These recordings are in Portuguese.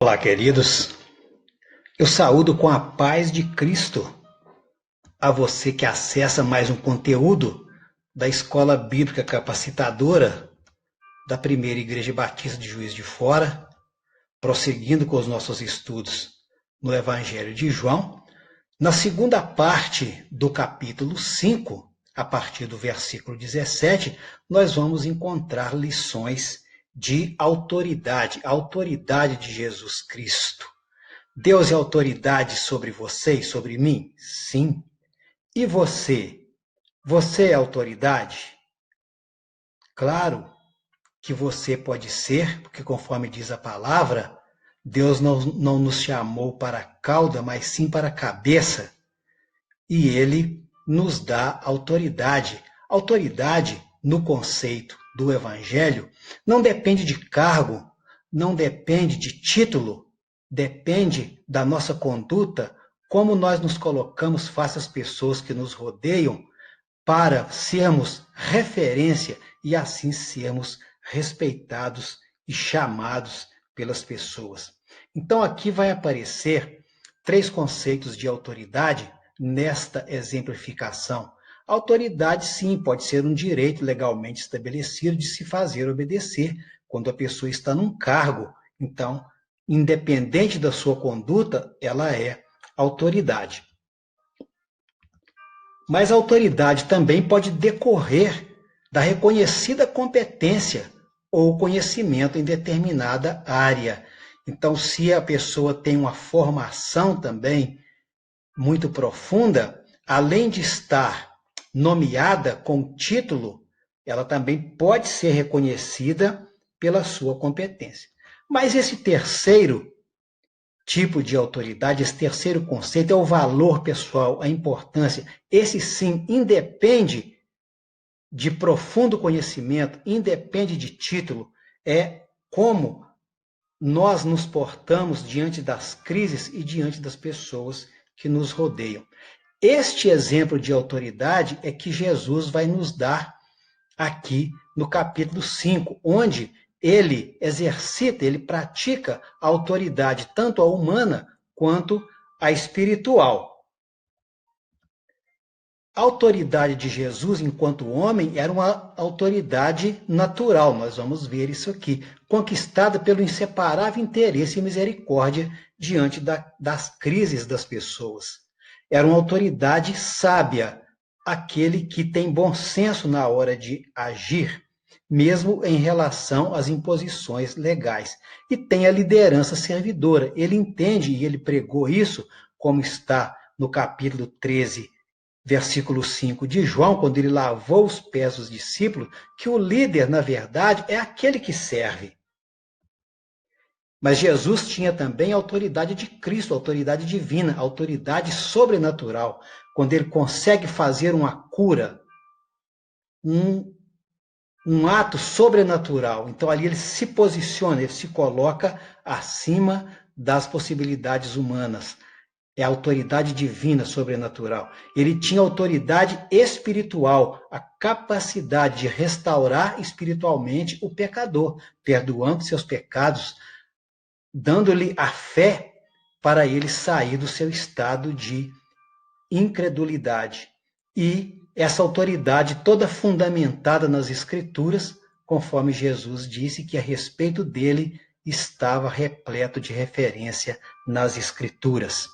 Olá, queridos. Eu saúdo com a paz de Cristo a você que acessa mais um conteúdo da Escola Bíblica Capacitadora da Primeira Igreja Batista de Juiz de Fora, prosseguindo com os nossos estudos no Evangelho de João. Na segunda parte do capítulo 5, a partir do versículo 17, nós vamos encontrar lições de autoridade, a autoridade de Jesus Cristo. Deus é autoridade sobre você e sobre mim? Sim. E você? Você é autoridade? Claro que você pode ser, porque conforme diz a palavra, Deus não nos chamou para a cauda, mas sim para a cabeça. E Ele nos dá autoridade. Autoridade, no conceito do Evangelho, não depende de cargo, não depende de título, depende da nossa conduta, como nós nos colocamos face às pessoas que nos rodeiam, para sermos referência e assim sermos respeitados e chamados pelas pessoas. Então aqui vai aparecer 3 conceitos de autoridade nesta exemplificação. A autoridade, sim, pode ser um direito legalmente estabelecido de se fazer obedecer quando a pessoa está num cargo. Então, independente da sua conduta, ela é autoridade. Mas a autoridade também pode decorrer da reconhecida competência ou conhecimento em determinada área. Então, se a pessoa tem uma formação também muito profunda, além de estar nomeada com título, ela também pode ser reconhecida pela sua competência. Mas esse terceiro tipo de autoridade, esse terceiro conceito é o valor pessoal, a importância. Esse sim independe de profundo conhecimento, independe de título, é como nós nos portamos diante das crises e diante das pessoas que nos rodeiam. Este exemplo de autoridade é que Jesus vai nos dar aqui no capítulo 5, onde ele exercita, ele pratica a autoridade, tanto a humana quanto a espiritual. A autoridade de Jesus enquanto homem era uma autoridade natural, nós vamos ver isso aqui, conquistada pelo inseparável interesse e misericórdia diante das crises das pessoas. Era uma autoridade sábia, aquele que tem bom senso na hora de agir, mesmo em relação às imposições legais. E tem a liderança servidora. Ele entende, e ele pregou isso, como está no capítulo 13, versículo 5 de João, quando ele lavou os pés dos discípulos, que o líder, na verdade, é aquele que serve. Mas Jesus tinha também a autoridade de Cristo, a autoridade divina, a autoridade sobrenatural, quando ele consegue fazer uma cura, um ato sobrenatural. Então ali ele se posiciona, ele se coloca acima das possibilidades humanas. É a autoridade divina, sobrenatural. Ele tinha autoridade espiritual, a capacidade de restaurar espiritualmente o pecador, perdoando seus pecados, dando-lhe a fé para ele sair do seu estado de incredulidade. E essa autoridade toda fundamentada nas Escrituras, conforme Jesus disse que a respeito dele estava repleto de referência nas Escrituras.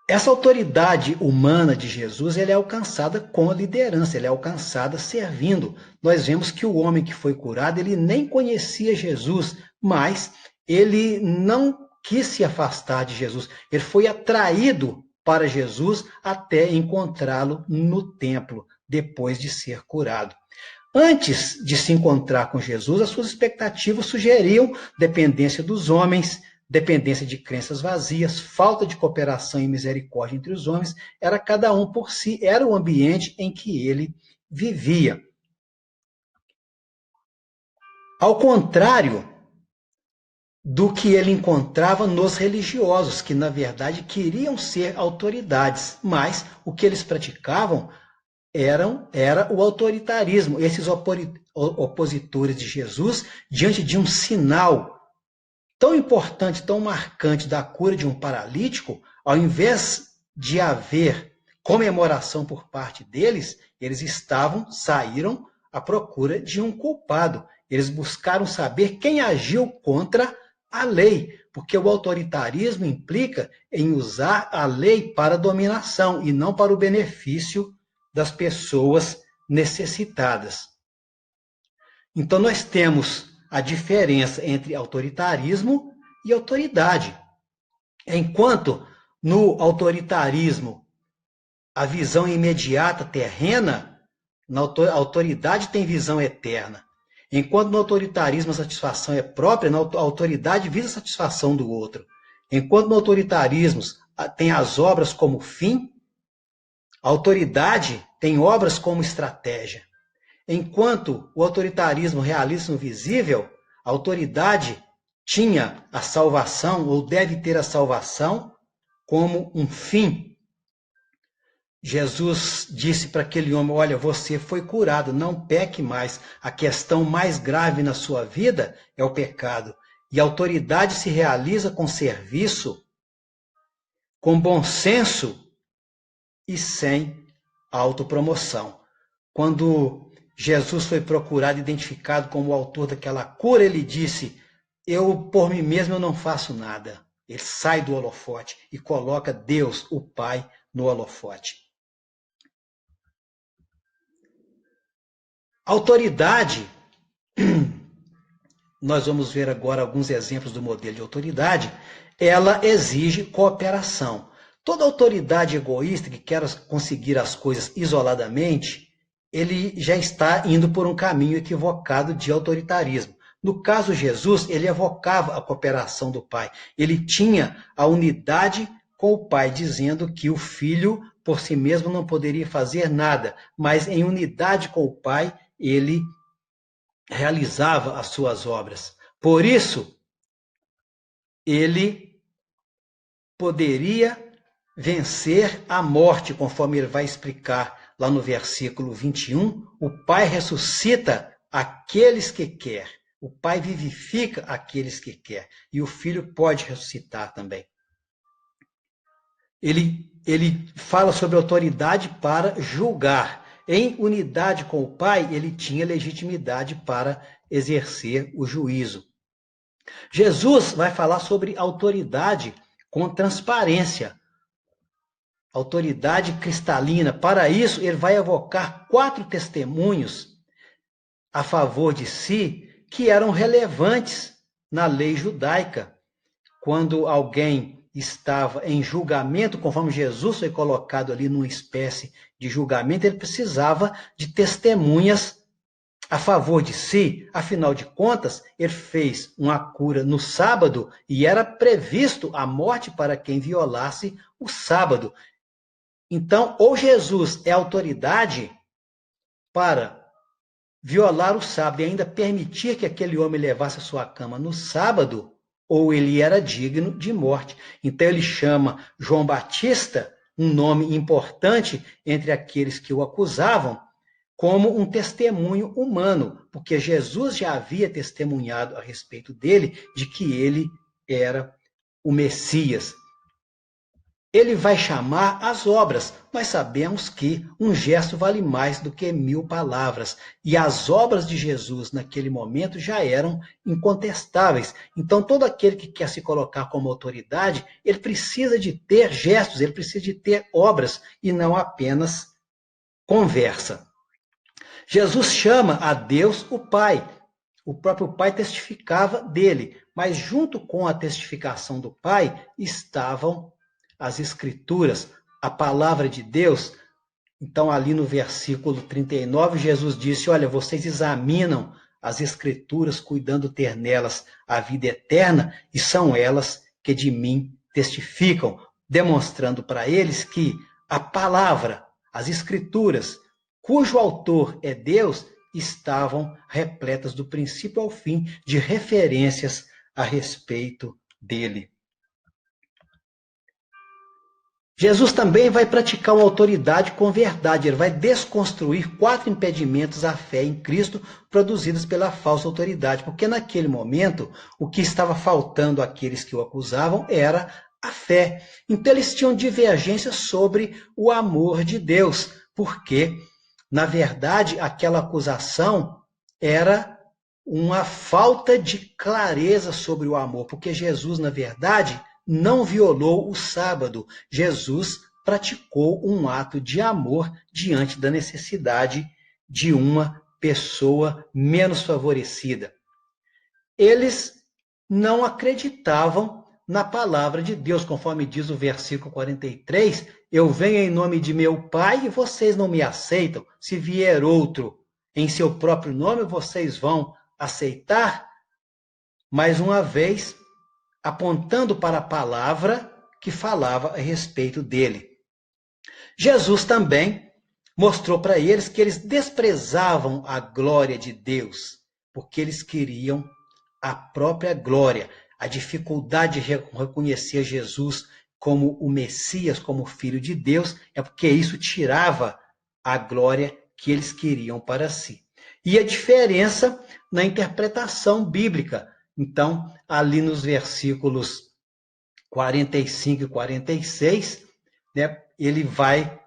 Essa autoridade humana de Jesus ela é alcançada com a liderança, ela é alcançada servindo. Nós vemos que o homem que foi curado, ele nem conhecia Jesus, mas ele não quis se afastar de Jesus. Ele foi atraído para Jesus até encontrá-lo no templo, depois de ser curado. Antes de se encontrar com Jesus, as suas expectativas sugeriam dependência dos homens, dependência de crenças vazias, falta de cooperação e misericórdia entre os homens, era cada um por si, era o ambiente em que ele vivia. Ao contrário do que ele encontrava nos religiosos, que na verdade queriam ser autoridades, mas o que eles praticavam era o autoritarismo. Esses opositores de Jesus, diante de um sinal tão importante, tão marcante da cura de um paralítico, ao invés de haver comemoração por parte deles, eles saíram à procura de um culpado. Eles buscaram saber quem agiu contra a lei, porque o autoritarismo implica em usar a lei para a dominação e não para o benefício das pessoas necessitadas. Então, nós temos a diferença entre autoritarismo e autoridade. Enquanto no autoritarismo a visão imediata, terrena, na autoridade tem visão eterna. Enquanto no autoritarismo a satisfação é própria, na autoridade visa a satisfação do outro. Enquanto no autoritarismo tem as obras como fim, a autoridade tem obras como estratégia. Enquanto o autoritarismo realiza no visível, a autoridade tinha a salvação, ou deve ter a salvação, como um fim. Jesus disse para aquele homem, olha, você foi curado, não peque mais. A questão mais grave na sua vida é o pecado. E a autoridade se realiza com serviço, com bom senso e sem autopromoção. Quando Jesus foi procurado, identificado como o autor daquela cura, ele disse, por mim mesmo eu não faço nada. Ele sai do holofote e coloca Deus, o Pai, no holofote. Autoridade, nós vamos ver agora alguns exemplos do modelo de autoridade, ela exige cooperação. Toda autoridade egoísta que quer conseguir as coisas isoladamente, ele já está indo por um caminho equivocado de autoritarismo. No caso Jesus, ele evocava a cooperação do Pai. Ele tinha a unidade com o Pai, dizendo que o Filho, por si mesmo, não poderia fazer nada, mas em unidade com o Pai, ele realizava as suas obras. Por isso, ele poderia vencer a morte, conforme ele vai explicar lá no versículo 21. O Pai ressuscita aqueles que quer. O Pai vivifica aqueles que quer. E o Filho pode ressuscitar também. Ele fala sobre autoridade para julgar. Em unidade com o Pai, ele tinha legitimidade para exercer o juízo. Jesus vai falar sobre autoridade com transparência, autoridade cristalina. Para isso, ele vai evocar 4 testemunhos a favor de si que eram relevantes na lei judaica. Quando alguém estava em julgamento, conforme Jesus foi colocado ali numa espécie de julgamento, ele precisava de testemunhas a favor de si. Afinal de contas, ele fez uma cura no sábado e era previsto a morte para quem violasse o sábado. Então, ou Jesus é autoridade para violar o sábado e ainda permitir que aquele homem levasse a sua cama no sábado, ou ele era digno de morte. Então ele chama João Batista, um nome importante entre aqueles que o acusavam, como um testemunho humano, porque Jesus já havia testemunhado a respeito dele, de que ele era o Messias. Ele vai chamar as obras. Nós sabemos que um gesto vale mais do que 1000 palavras. E as obras de Jesus naquele momento já eram incontestáveis. Então, todo aquele que quer se colocar como autoridade, ele precisa de ter gestos, ele precisa de ter obras e não apenas conversa. Jesus chama a Deus o Pai. O próprio Pai testificava dele, mas junto com a testificação do Pai estavam as Escrituras, a palavra de Deus. Então, ali no versículo 39, Jesus disse, olha, vocês examinam as Escrituras, cuidando ter nelas a vida eterna, e são elas que de mim testificam, demonstrando para eles que a palavra, as Escrituras, cujo autor é Deus, estavam repletas do princípio ao fim de referências a respeito dele. Jesus também vai praticar uma autoridade com verdade. Ele vai desconstruir 4 impedimentos à fé em Cristo produzidos pela falsa autoridade. Porque naquele momento, o que estava faltando àqueles que o acusavam era a fé. Então eles tinham divergências sobre o amor de Deus. Porque, na verdade, aquela acusação era uma falta de clareza sobre o amor. Porque Jesus, na verdade, não violou o sábado. Jesus praticou um ato de amor diante da necessidade de uma pessoa menos favorecida. Eles não acreditavam na palavra de Deus, conforme diz o versículo 43, eu venho em nome de meu Pai e vocês não me aceitam. Se vier outro em seu próprio nome, vocês vão aceitar? Mais uma vez, apontando para a palavra que falava a respeito dele. Jesus também mostrou para eles que eles desprezavam a glória de Deus, porque eles queriam a própria glória. A dificuldade de reconhecer Jesus como o Messias, como o Filho de Deus, é porque isso tirava a glória que eles queriam para si. E a diferença na interpretação bíblica. Então, ali nos versículos 45 e 46, né, ele vai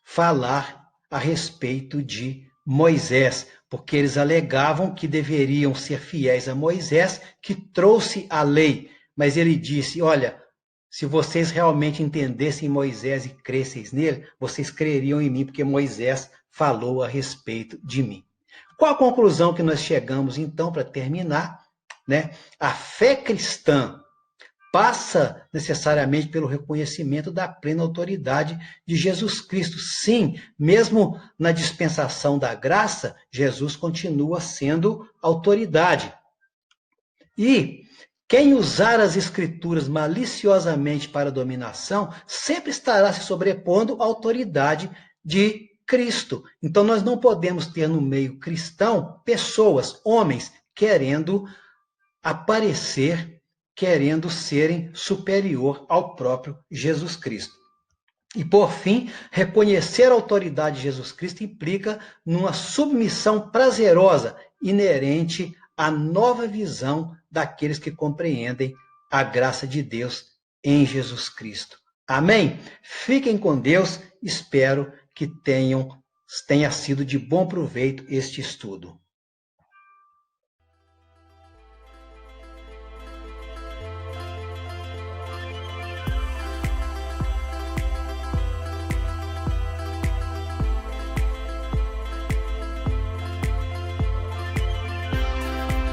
falar a respeito de Moisés, porque eles alegavam que deveriam ser fiéis a Moisés, que trouxe a lei. Mas ele disse, olha, se vocês realmente entendessem Moisés e cresceis nele, vocês creriam em mim, porque Moisés falou a respeito de mim. Qual a conclusão que nós chegamos, então, para terminar? Né? A fé cristã passa necessariamente pelo reconhecimento da plena autoridade de Jesus Cristo. Sim, mesmo na dispensação da graça, Jesus continua sendo autoridade. E quem usar as Escrituras maliciosamente para dominação, sempre estará se sobrepondo à autoridade de Cristo. Então nós não podemos ter no meio cristão pessoas, homens, querendo aparecer, querendo serem superior ao próprio Jesus Cristo. E, por fim, reconhecer a autoridade de Jesus Cristo implica numa submissão prazerosa, inerente à nova visão daqueles que compreendem a graça de Deus em Jesus Cristo. Amém? Fiquem com Deus, espero que tenha sido de bom proveito este estudo.